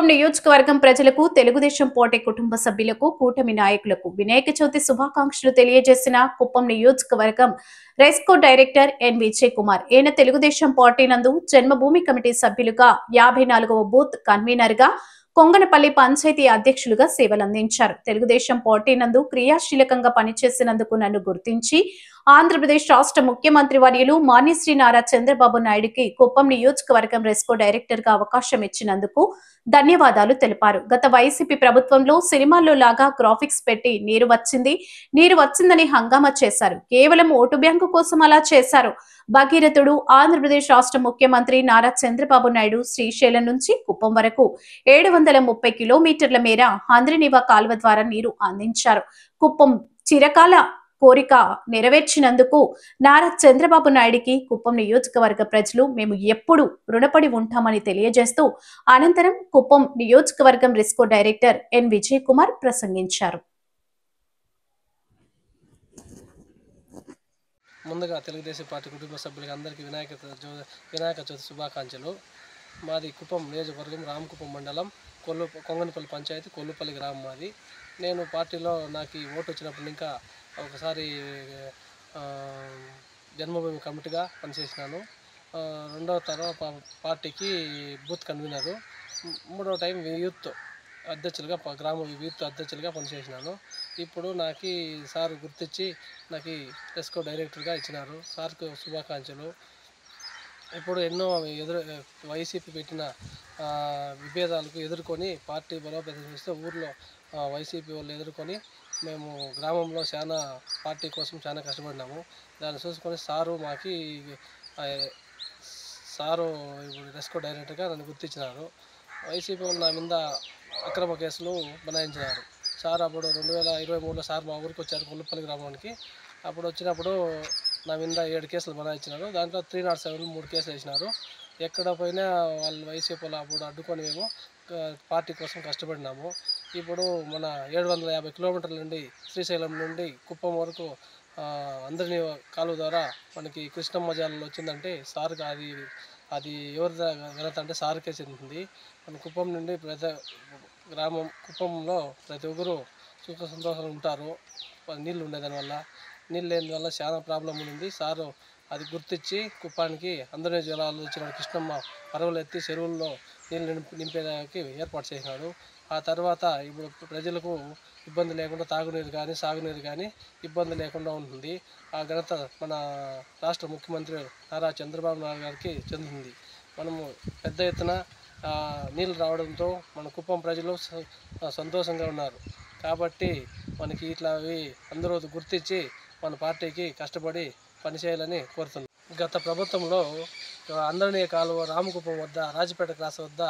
కుప్పం నియోజకవర్గం ప్రజలకు, తెలుగుదేశం పార్టీ కుటుంబ సభ్యులకు, కూటమి నాయకులకు వినాయక చవితి శుభాకాంక్షలు తెలియజేసిన కుప్పం నియోజకవర్గం రెస్కో డైరెక్టర్ ఎన్ విజయ్ కుమార్. ఈయన తెలుగుదేశం పార్టీ నందు జన్మభూమి కమిటీ సభ్యులుగా 54వ బూత్ కన్వీనర్ గా, కొంగనపల్లి పంచాయతీ అధ్యక్షులుగా సేవలందించారు. తెలుగుదేశం పార్టీ నందు క్రియాశీలకంగా పనిచేసినందుకు నన్ను గుర్తించి ఆంధ్రప్రదేశ్ రాష్ట్ర ముఖ్యమంత్రి వర్యులు మాన్యశ్రీ నారా చంద్రబాబు నాయుడుకి కుప్పం నియోజకవర్గం రెస్కో డైరెక్టర్ గా అవకాశం ఇచ్చినందుకు ధన్యవాదాలు తెలిపారు. గత వైసీపీ ప్రభుత్వంలో సినిమాల్లో లాగా గ్రాఫిక్స్ పెట్టి నీరు వచ్చిందని హంగామా చేశారు. కేవలం ఓటు బ్యాంకు కోసం అలా చేశారు. భగీరథుడు ఆంధ్రప్రదేశ్ రాష్ట్ర ముఖ్యమంత్రి నారా చంద్రబాబు నాయుడు శ్రీశైలం నుంచి కుప్పం వరకు 730 కిలోమీటర్ల మేర హంద్రినీవా కాలువ ద్వారా నీరు అందించారు. కుప్పం చిరకాల కోరిక నెరవేర్చినందుకు నారా చంద్రబాబు నాయుడికి కుప్పం నియోజకవర్గ ప్రజలు మేము ఎప్పుడు రుణపడి ఉంటామని తెలియజేస్తూ అనంతరం కుప్పం నియోజకవర్గం రెస్కో డైరెక్టర్ ఎన్ విజయ్ కుమార్ ప్రసంగించారు. ముందుగా తెలుగుదేశం పార్టీ కుటుంబ సభ్యులకి అందరికీ వినాయక చవితి శుభాకాంక్షలు. మాది కుప్పం నియోజకవర్గం రామకుప్పం మండలం కొంగనపల్లి పంచాయతీ కొల్లుపల్లి గ్రామం మాది. నేను పార్టీలో నాకు ఓటు వచ్చినప్పుడు ఇంకా ఒకసారి జన్మభూమి కమిటీగా పనిచేసినాను. రెండవ తరం పార్టీకి బూత్ కన్వీనరు, మూడవ టైం యూత్ అధ్యక్షులుగా గ్రామ యూత్ అధ్యక్షులుగా పనిచేసినాను. ఇప్పుడు నాకు సార్ గుర్తించి నాకు రెస్కో డైరెక్టర్గా ఇచ్చినారు. సార్కు శుభాకాంక్షలు. ఇప్పుడు ఎన్నో వైసీపీ పెట్టిన విభేదాలకు ఎదుర్కొని పార్టీ బలోపేతం చేస్తే ఊర్లో వైసీపీ వాళ్ళు ఎదుర్కొని మేము గ్రామంలో చాలా పార్టీ కోసం చాలా కష్టపడినాము. దాన్ని చూసుకొని సారు ఇప్పుడు రెస్కో డైరెక్టర్గా నన్ను గుర్తించినారు. వైసీపీ వాళ్ళు నా మీద అక్రమ కేసులు బనాయించినారు. సార్ అప్పుడు 2023లో సార్ మా ఊరికి వచ్చారు కొల్లుపల్లి గ్రామానికి. అప్పుడు వచ్చినప్పుడు నా మీద 7 కేసులు బనాయించినారు. దాంట్లో 307 3 కేసులు వేసినారు. ఎక్కడ పోయినా వాళ్ళు వైసీపీ వాళ్ళు అప్పుడు అడ్డుకొని మేము పార్టీ కోసం కష్టపడినాము. ఇప్పుడు మన 750 కిలోమీటర్ల నుండి శ్రీశైలం నుండి కుప్పం వరకు అందరినీ కాలువ ద్వారా మనకి కృష్ణమ్మ జాలలో వచ్చిందంటే సార్కి అది ఎవరి ఘనత అంటే సార్కే చెందుతుంది. మన కుప్పం నుండి కుప్పంలో ప్రతి ఒక్కరు సుఖ సంతోషాలు ఉంటారు. నీళ్ళు ఉండేదానివల్ల, నీళ్ళు లేని వల్ల చాలా ప్రాబ్లం ఉంది. సారు అది గుర్తించి కుప్పానికి అందరి జలాలు వచ్చిన కృష్ణమ్మ పరవలు ఎత్తి చెరువుల్లో నీళ్ళు నింపేదానికి ఏర్పాటు చేసినాడు. ఆ తర్వాత ఇప్పుడు ప్రజలకు ఇబ్బంది లేకుండా తాగునీరు కానీ సాగునీరు కానీ ఇబ్బంది లేకుండా ఉంటుంది. ఆ ఘనత మన రాష్ట్ర ముఖ్యమంత్రి నారా చంద్రబాబు నాయుడు గారికి చెందుతుంది. మనము పెద్ద ఎత్తున నీళ్ళు రావడంతో మన కుప్పం ప్రజలు సంతోషంగా ఉన్నారు. కాబట్టి మనకి ఇట్లావి అందరూ గుర్తించి మన పార్టీకి కష్టపడి పనిచేయాలని కోరుతున్నాం. గత ప్రభుత్వంలో అందరినీ కాలువ రామకుప్పం వద్ద రాజపేట క్రాస్ వద్ద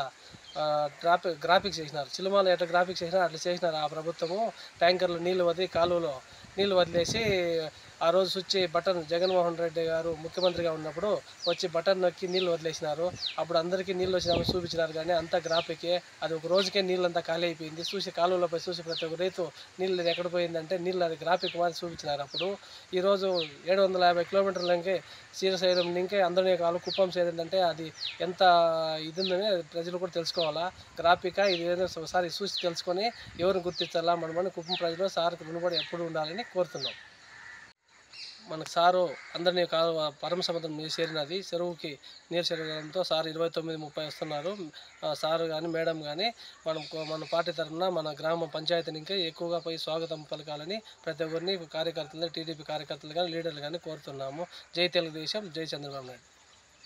గ్రాఫిక్స్ చేసినారు. చిలుమాల ఎట్లా గ్రాఫిక్స్ చేసినారు అట్లా చేసినారు. ఆ ప్రభుత్వము ట్యాంకర్లు నీళ్ళు వదిలి కాలువలో నీళ్ళు వదిలేసి ఆ రోజు స్విచ్ బటన్ జగన్మోహన్ రెడ్డి గారు ముఖ్యమంత్రిగా ఉన్నప్పుడు వచ్చి బటన్ నొక్కి నీళ్ళు వదిలేసినారు. అప్పుడు అందరికీ నీళ్ళు వచ్చినామని చూపించినారు. కానీ అంతా గ్రాఫికే, అది ఒక రోజుకే నీళ్ళంతా ఖాళీ అయిపోయింది. చూసి కాలువలపై చూసి ప్రతి ఒక్క రైతు నీళ్ళు ఎక్కడ పోయిందంటే నీళ్ళు అది గ్రాఫిక్ మాది చూపించినారు. అప్పుడు ఈరోజు 750 కిలోమీటర్లకే శ్రీశైలం ఇంకే అందరినీ కాలు కుప్పం చేరిందంటే అది ఎంత ఇది ఉందని ప్రజలు కూడా తెలుసుకోవాలా. గ్రాఫికా ఇది ఏదో ఒకసారి చూసి తెలుసుకొని ఎవరిని గుర్తించాలా, మనమని కుప్పం ప్రజలు సార్కి మునుబడి ఎప్పుడు ఉండాలని కోరుతున్నాం. మనకు సారు అందరినీ పరమ సముద్రం నీరు చేరినది, చెరువుకి నీరు చేరడంతో సార్ 29:30 వస్తున్నారు. సారు కానీ మేడం కానీ మన పార్టీ తరఫున మన గ్రామ పంచాయతీని ఇంకా ఎక్కువగా పోయి స్వాగతం పలకాలని ప్రతి ఒక్కరిని కార్యకర్తలు, టీడీపీ కార్యకర్తలు కానీ లీడర్లు కానీ కోరుతున్నాము. జై తెలుగుదేశం, జై చంద్రబాబు నాయుడు.